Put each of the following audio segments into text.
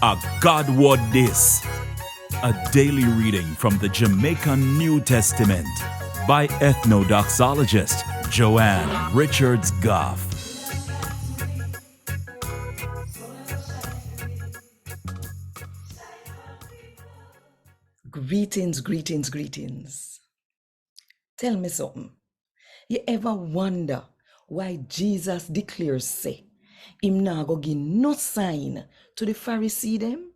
A God Word This, a daily reading from the Jamaican New Testament by Ethnodoxologist Joanne Richards Goffe. Greetings. Tell me something. You ever wonder why Jesus declares say, him nah go give no sign to the Pharisee them?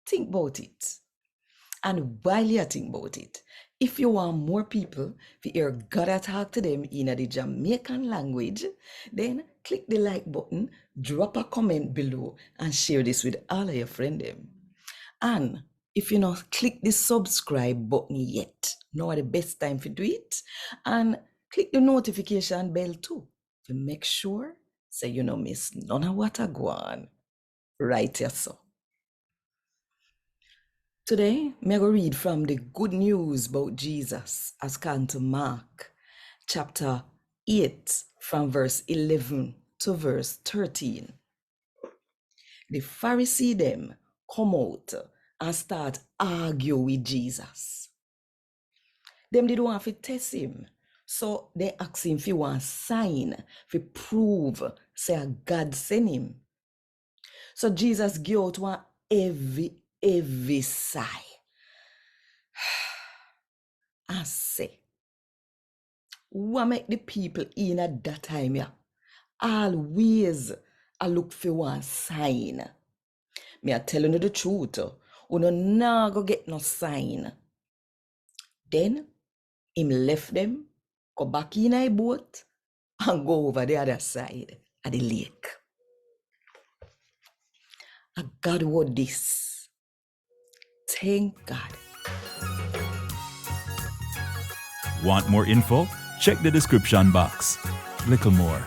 Think about it. And while you think about it, if you want more people to hear God talk to them in the Jamaican language, then click the like button, drop a comment below, and share this with all of your friends. And if you not click the subscribe button yet, now the best time to do it. And click the notification bell too to make sure so you don't miss none of what I go on. Right here, so. Today, me go read from the good news about Jesus as come to Mark, chapter 8, from verse 11 to verse 13. The Pharisee them come out and start argue with Jesus. Them did want to test him. So they ask him if he want sign to prove say God sent him. So Jesus give out one heavy sigh and say, what make the people in at that time always I look for one sign. Me I telling you the truth. You nah go get no sign. Then him left them, go back in a boat, and go over the other side of the lake. A God word this. Thank God. Want more info? Check the description box. Little more.